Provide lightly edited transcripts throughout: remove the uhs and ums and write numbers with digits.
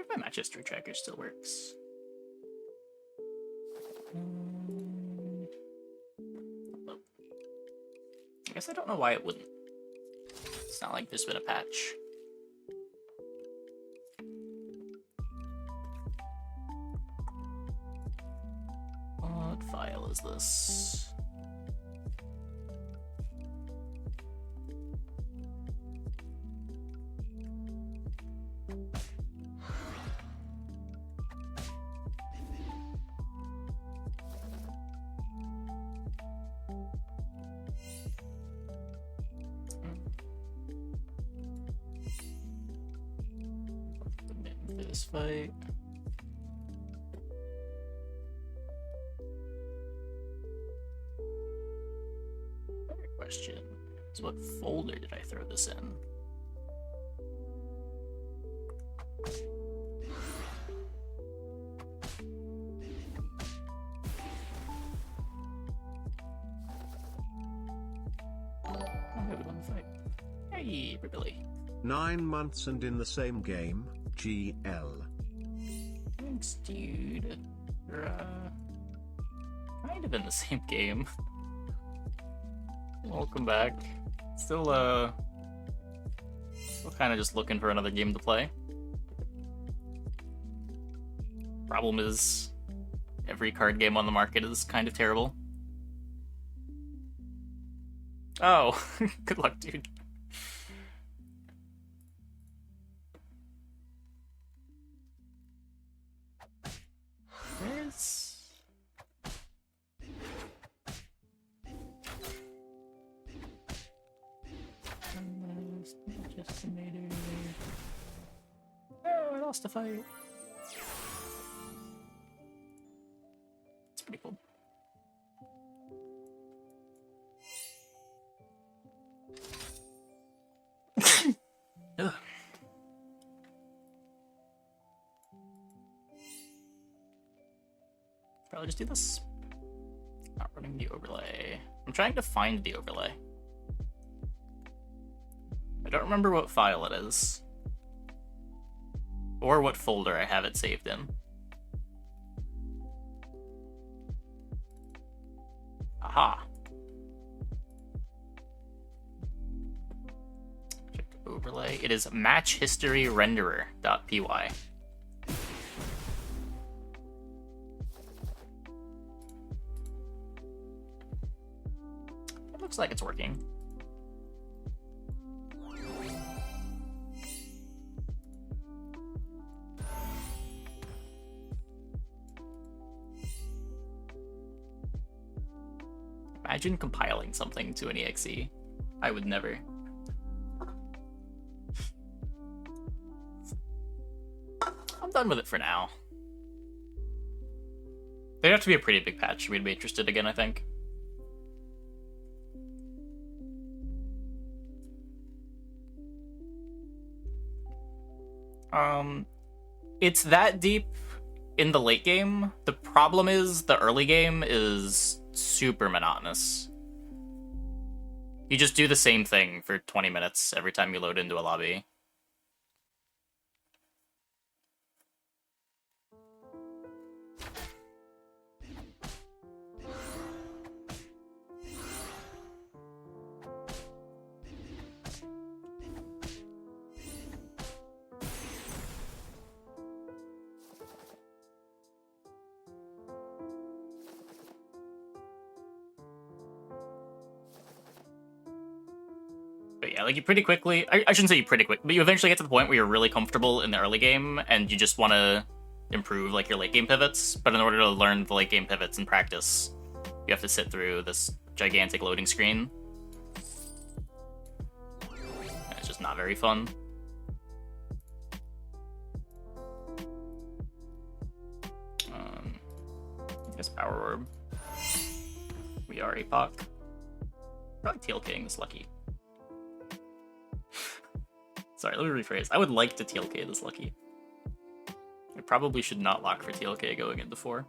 my match history tracker still works. I guess I don't know why it wouldn't. It's not like there's been a patch. What file is this? For this fight. Better question is, what folder did I throw this in? Hey, Billy. 9 months and in the same game, GL. Thanks, dude. You're, kind of in the same game. Welcome back. Still kind of just looking for another game to play. Problem is, every card game on the market is kind of terrible. Oh, good luck, dude. Where's... Oh, I lost a fight. It's pretty cool. Ugh. Probably just do this. Not running the overlay. I'm trying to find the overlay. I don't remember what file it is. Or what folder I have it saved in. Aha. Check the overlay. It is matchhistoryrenderer.py. It looks like it's working. Imagine compiling something to an exe. I would never. I'm done with it for now. There'd have to be a pretty big patch for me to be interested again, I think. It's that deep in the late game. The problem is the early game is super monotonous. You just do the same thing for 20 minutes every time you load into a lobby. But yeah, like you pretty quickly, I shouldn't say you pretty quick, but you eventually get to the point where you're really comfortable in the early game and you just want to improve like your late game pivots. But in order to learn the late game pivots in practice, you have to sit through this gigantic loading screen. And it's just not very fun. I guess Power Orb. We are Apoc. Probably TLKing this lucky. Sorry, let me rephrase. I would like to TLK this lucky. I probably should not lock for TLK going into 4.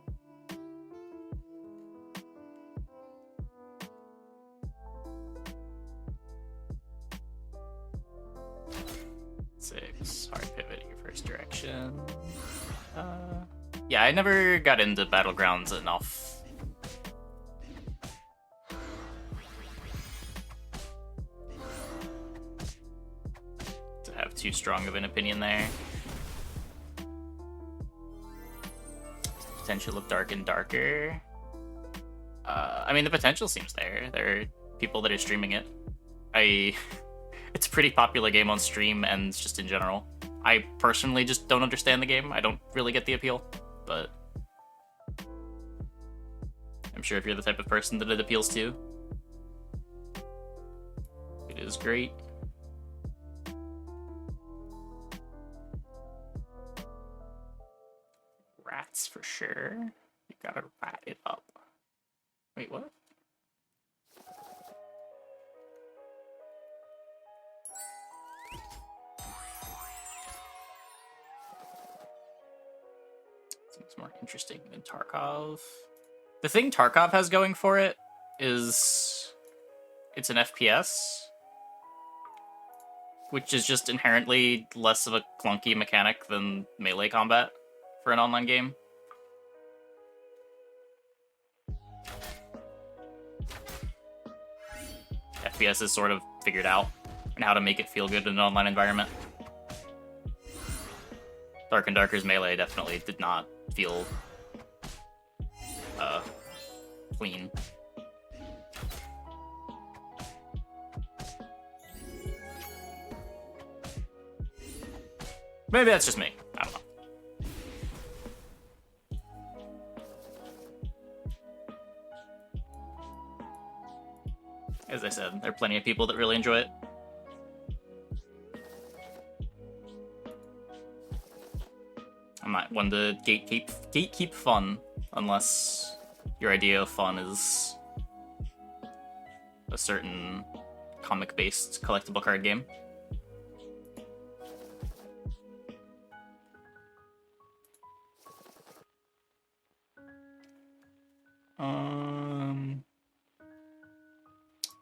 Six. Hard pivot here First direction. Yeah, I never got into Battlegrounds enough. To have too strong of an opinion there. Potential of Dark and Darker. I mean, the potential seems there. There are people that are streaming it. It's a pretty popular game on stream and just in general. I personally just don't understand the game. I don't really get the appeal, but I'm sure if you're the type of person that it appeals to, it is great. Rats for sure. You gotta rat it up. Wait, what? Seems more interesting than Tarkov. The thing Tarkov has going for it is it's an FPS, which is just inherently less of a clunky mechanic than melee combat for an online game. FPS is sort of figured out and how to make it feel good in an online environment. Dark and Darker's melee definitely did not feel clean. Maybe that's just me. I don't know. As I said, there are plenty of people that really enjoy it. I'm not one to gatekeep fun, unless your idea of fun is a certain comic-based collectible card game.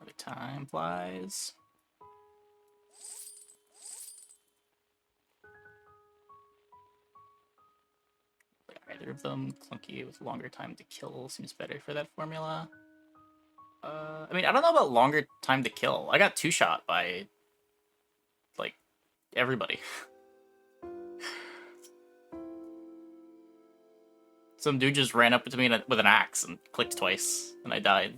The time flies. Either of them, clunky with longer time to kill seems better for that formula. I mean, I don't know about longer time to kill. I got two-shot by, like, everybody. Some dude just ran up to me with an axe and clicked twice, and I died.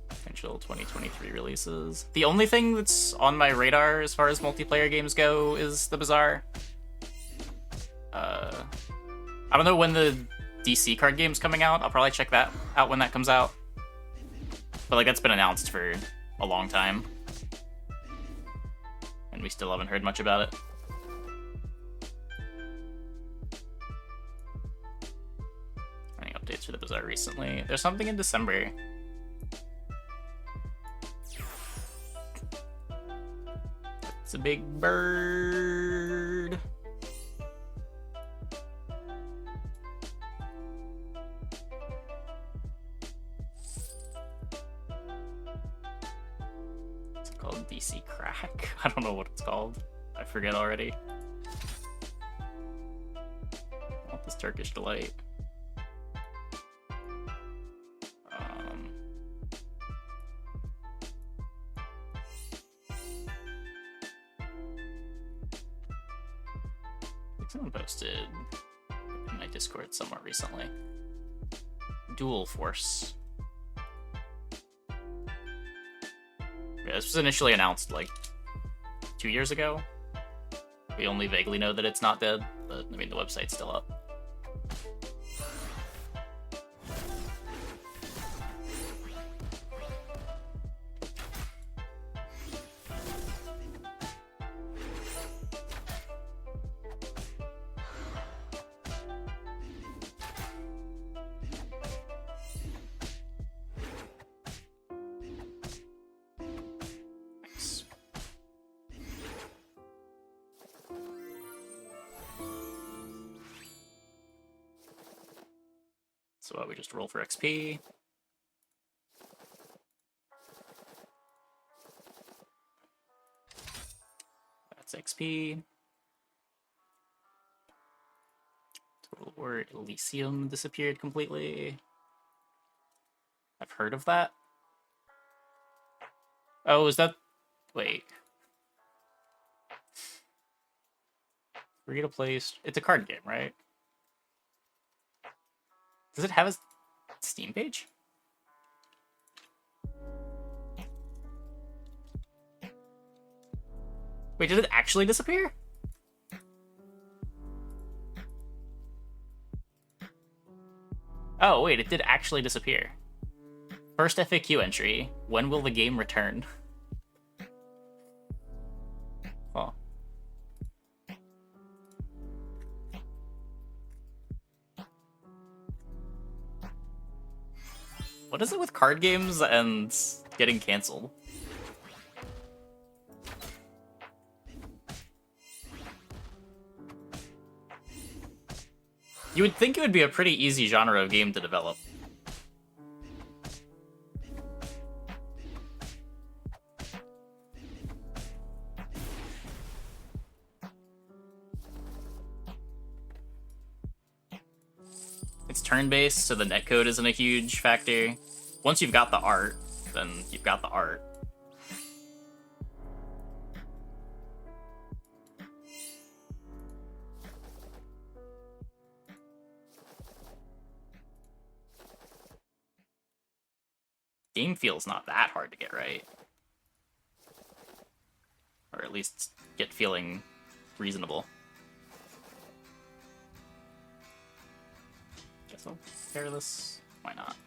Potential 2023 releases. The only thing that's on my radar as far as multiplayer games go is the Bazaar. I don't know when the DC card game's coming out. I'll probably check that out when that comes out. But like that's been announced for a long time. And we still haven't heard much about it. Any updates for the Bazaar recently? There's something in December. It's a big bird. It's called DC Crack. I don't know what it's called. I forget already. I want this Turkish Delight. Someone posted in my Discord somewhere recently. Dual Force. Yeah, this was initially announced like 2 years ago. We only vaguely know that it's not dead, but I mean the website's still up. So we just roll for XP. XP. Total War Elysium disappeared completely. I've heard of that. Oh, is that... Wait. Free to play... It's a card game, right? Does it have a Steam page? Wait, did it actually disappear? Oh, wait, it did actually disappear. First FAQ entry. When will the game return? Oh. What is it with card games and getting canceled? You would think it would be a pretty easy genre of game to develop. It's turn-based, so the netcode isn't a huge factor. Once you've got the art, then you've got the art. Game feel's not that hard to get right. Or at least get feeling reasonable. Guess I'll pair this. Why not?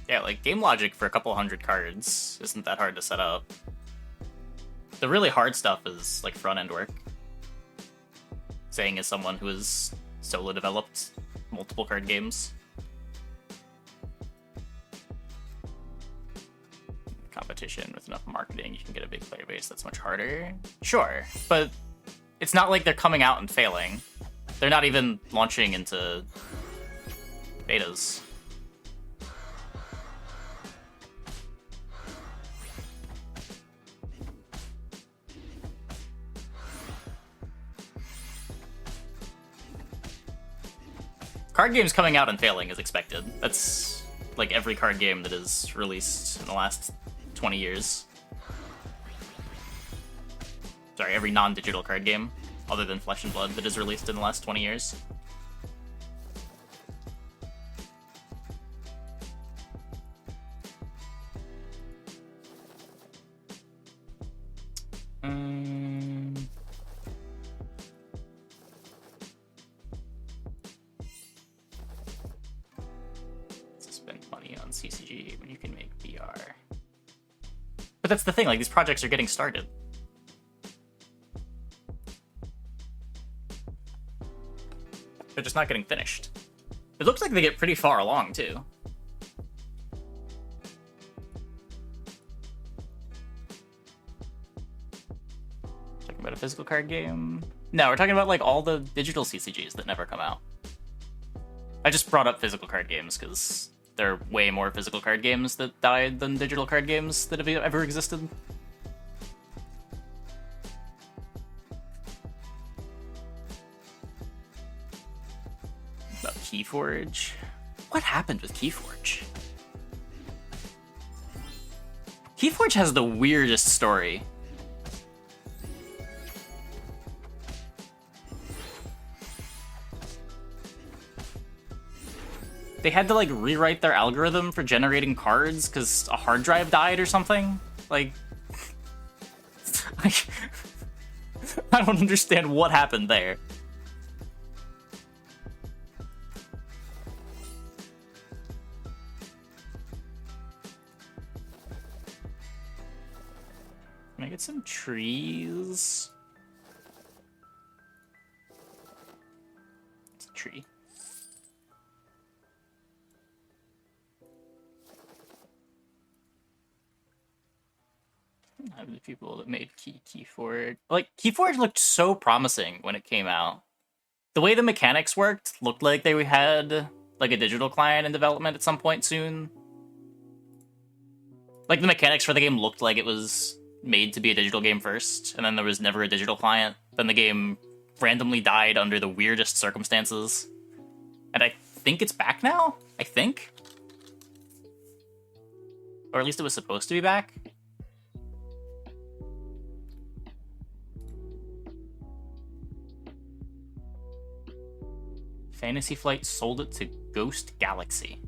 Yeah, like, game logic for a couple hundred cards isn't that hard to set up. The really hard stuff is, like, front-end work. Saying as someone who has solo developed multiple card games. Competition with enough marketing, you can get a big player base that's much harder. Sure, but it's not like they're coming out and failing. They're not even launching into betas. Card games coming out and failing is expected. That's like every card game that is released in the last 20 years. Sorry, every non-digital card game, other than Flesh and Blood, that is released in the last 20 years. Spend money on CCG when you can make VR. But that's the thing, like, these projects are getting started. They're just not getting finished. It looks like they get pretty far along, too. Talking about a physical card game? No, we're talking about, like, all the digital CCGs that never come out. I just brought up physical card games because there are way more physical card games that died than digital card games that have ever existed. About KeyForge? What happened with KeyForge? KeyForge has the weirdest story. They had to, like, rewrite their algorithm for generating cards because a hard drive died or something. Like, I don't understand what happened there. Can I get some trees? It's a tree. Have the people that made KeyForge. Like, KeyForge looked so promising when it came out. The way the mechanics worked looked like they had like a digital client in development at some point soon. Like the mechanics for the game looked like it was made to be a digital game first, and then there was never a digital client. Then the game randomly died under the weirdest circumstances. And I think it's back now? I think? Or at least it was supposed to be back. Fantasy Flight sold it to Ghost Galaxy.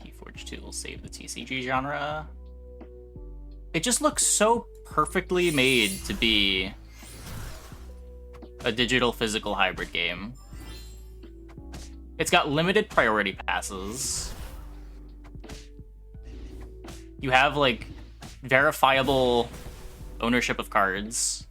KeyForge 2 will save the TCG genre. It just looks so perfectly made to be a digital physical hybrid game. It's got limited priority passes. You have like verifiable ownership of cards.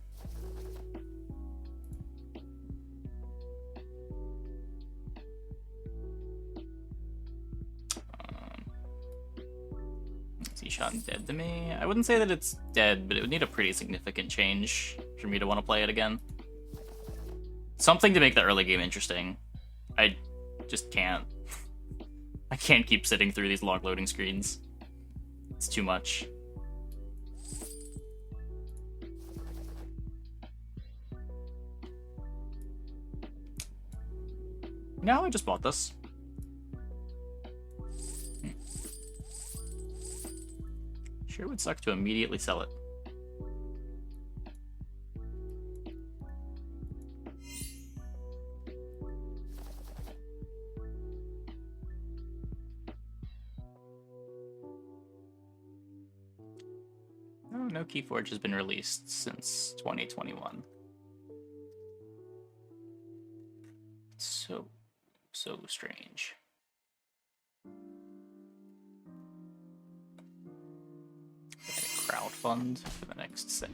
Shot dead to me. I wouldn't say that it's dead, but it would need a pretty significant change for me to want to play it again. Something to make the early game interesting. I just can't. I can't keep sitting through these long loading screens. It's too much. No, I just bought this. Sure would suck to immediately sell it. Oh, no KeyForge has been released since 2021. So strange. Crowdfund for the next set.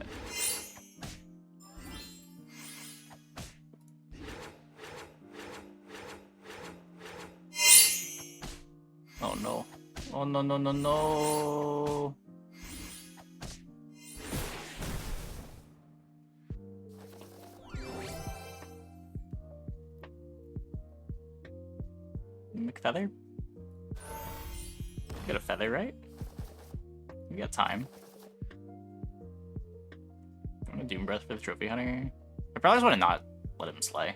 Oh no. Oh no no no no. McFeather? Got a feather, right? We got time. Doom Breath for the Trophy Hunter. I probably just want to not let him slay.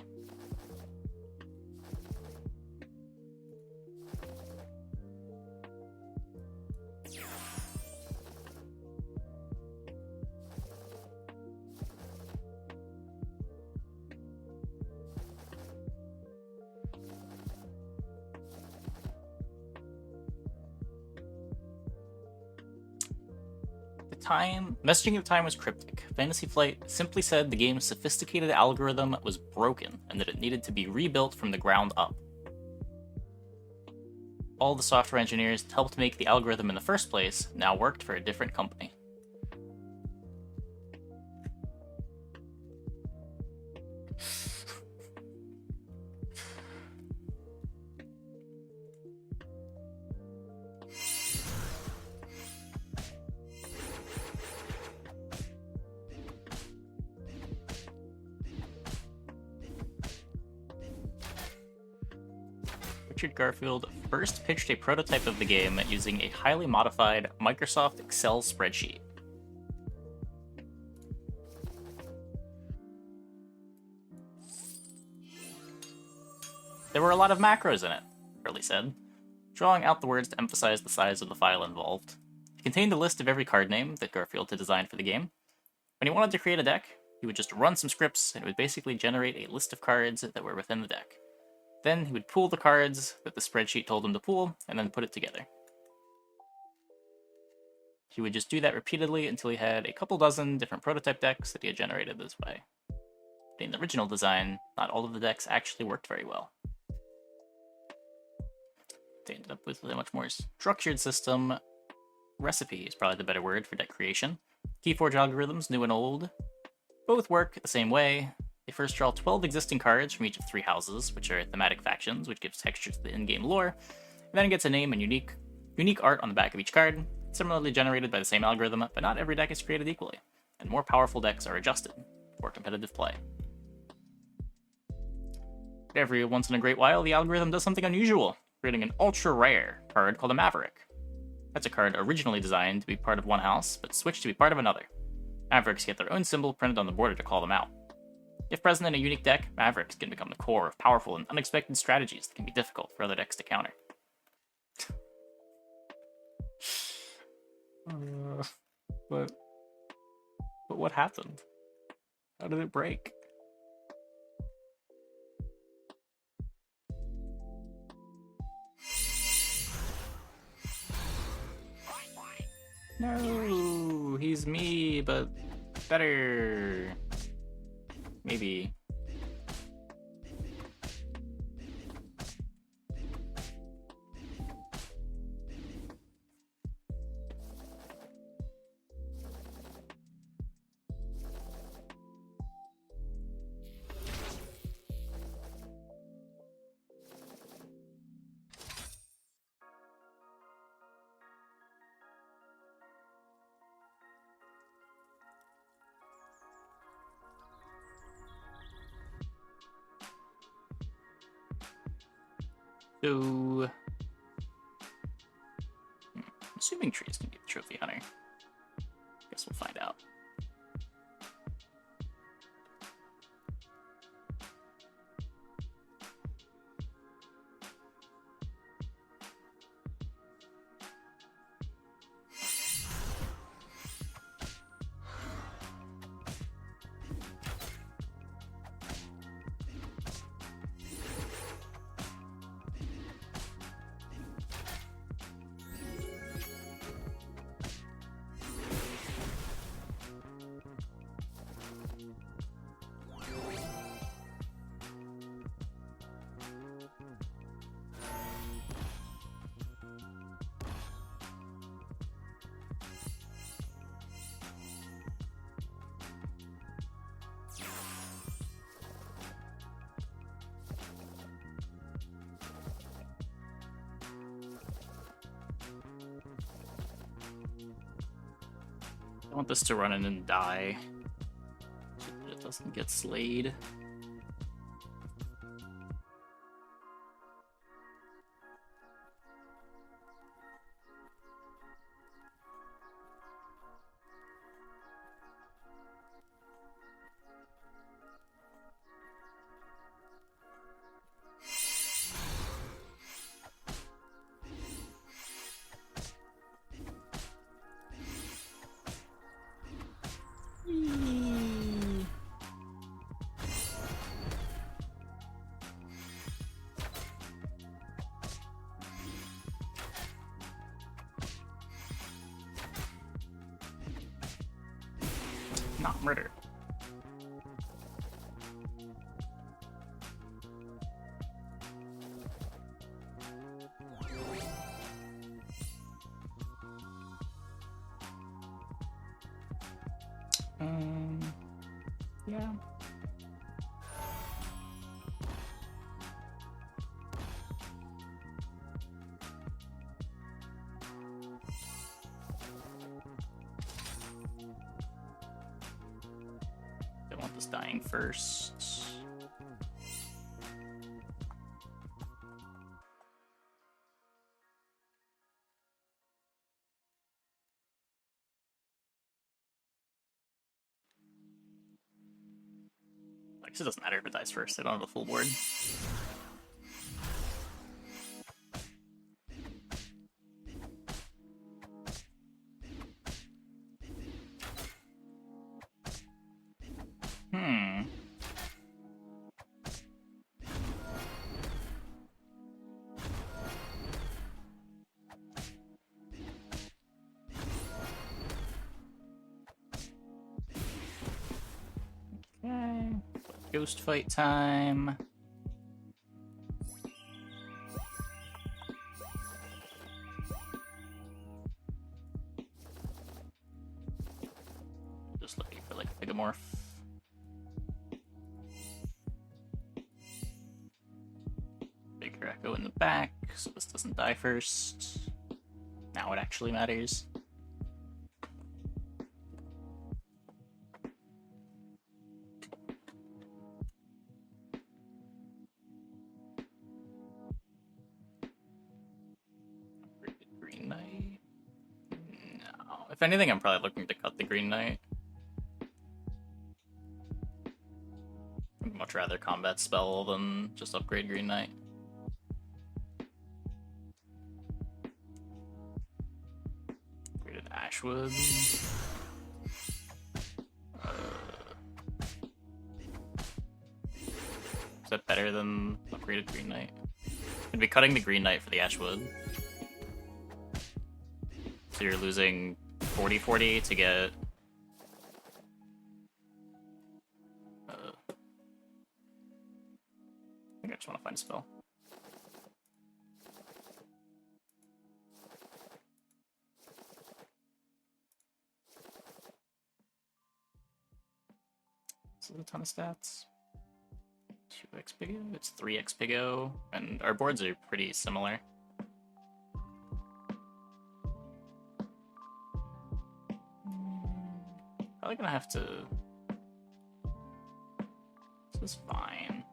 Messaging at the time was cryptic. Fantasy Flight simply said the game's sophisticated algorithm was broken and that it needed to be rebuilt from the ground up. All the software engineers that helped make the algorithm in the first place now worked for a different company. Richard Garfield first pitched a prototype of the game using a highly modified Microsoft Excel spreadsheet. There were a lot of macros in it, Hurley said, drawing out the words to emphasize the size of the file involved. It contained a list of every card name that Garfield had designed for the game. When he wanted to create a deck, he would just run some scripts and it would basically generate a list of cards that were within the deck. Then he would pool the cards that the spreadsheet told him to pool, and then put it together. He would just do that repeatedly until he had a couple dozen different prototype decks that he had generated this way. But in the original design, not all of the decks actually worked very well. They ended up with a much more structured system. Recipe is probably the better word for deck creation. KeyForge algorithms, new and old, both work the same way. They first draw 12 existing cards from each of 3 houses, which are thematic factions, which gives texture to the in-game lore, and then it gets a name and unique art on the back of each card, similarly generated by the same algorithm, but not every deck is created equally. and more powerful decks are adjusted for competitive play. Every once in a great while, the algorithm does something unusual, creating an ultra-rare card called a Maverick. That's a card originally designed to be part of one house, but switched to be part of another. Mavericks get their own symbol printed on the border to call them out. If present in a unique deck, Mavericks can become the core of powerful and unexpected strategies that can be difficult for other decks to counter. But what happened? How did it break? No, he's me, but better. Maybe. So, I'm assuming trees can be the trophy hunter. Guess we'll find out. I want this to run in and die, so that it doesn't get slayed. Not murder. Yeah. Don't want this dying first. I guess it doesn't matter if it dies first. I don't have a full board. Okay. Ghost fight time. Just looking for like a Megamorph. Bigger Echo in the back, so this doesn't die first. Now it actually matters. If anything, I'm probably looking to cut the Green Knight. I'd much rather combat spell than just upgrade Green Knight. Upgraded Ashwood. Is that better than upgraded Green Knight? I'd be cutting the Green Knight for the Ashwood. So you're losing 40-40 to get... I think I just want to find a spell. This is a ton of stats. 2x Pigo, it's 3x Pigo, and our boards are pretty similar. Probably gonna have to... This is fine.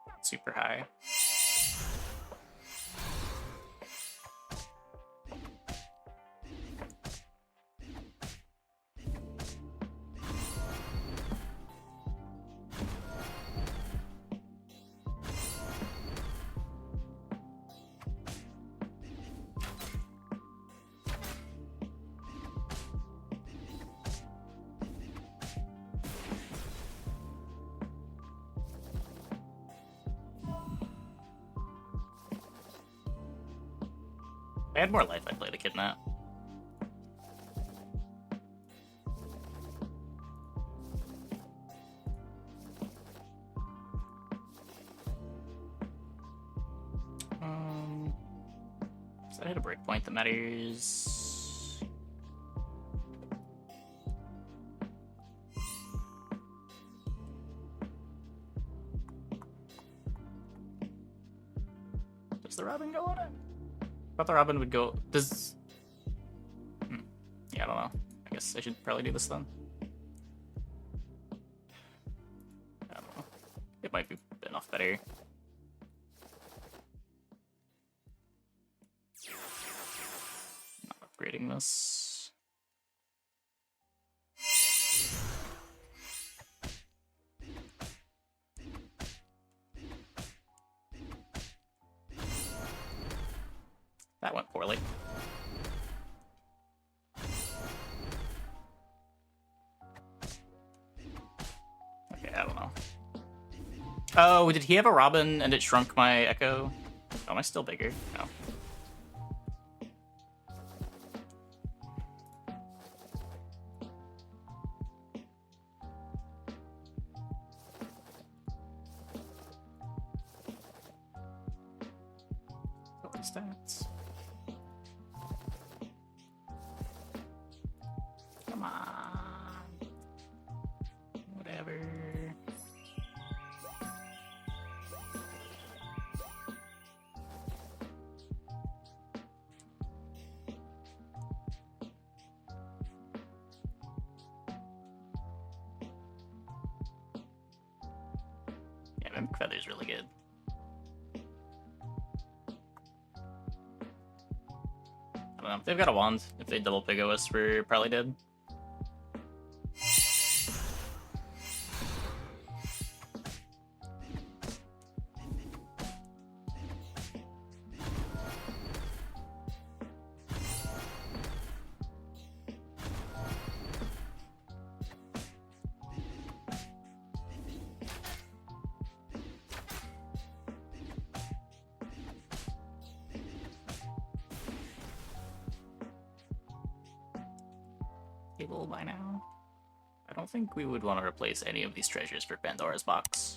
Not super high. If I had more life, I'd play the Kidnap. So I hit a breakpoint that matters. Does the Robin go on it? I thought the Robin would go... Does... Yeah, I don't know. I guess I should probably do this then. I don't know. It might be enough better. Not upgrading this. That went poorly. Okay, I don't know. Oh, did he have a Robin and it shrunk my Echo? Oh, am I still bigger? No. Stats. Come on. Whatever. Yeah, Mimic Feather's really good. I don't know. If they've got a wand, if they double Pigo us, we're probably dead. By now. I don't think we would want to replace any of these treasures for Pandora's box.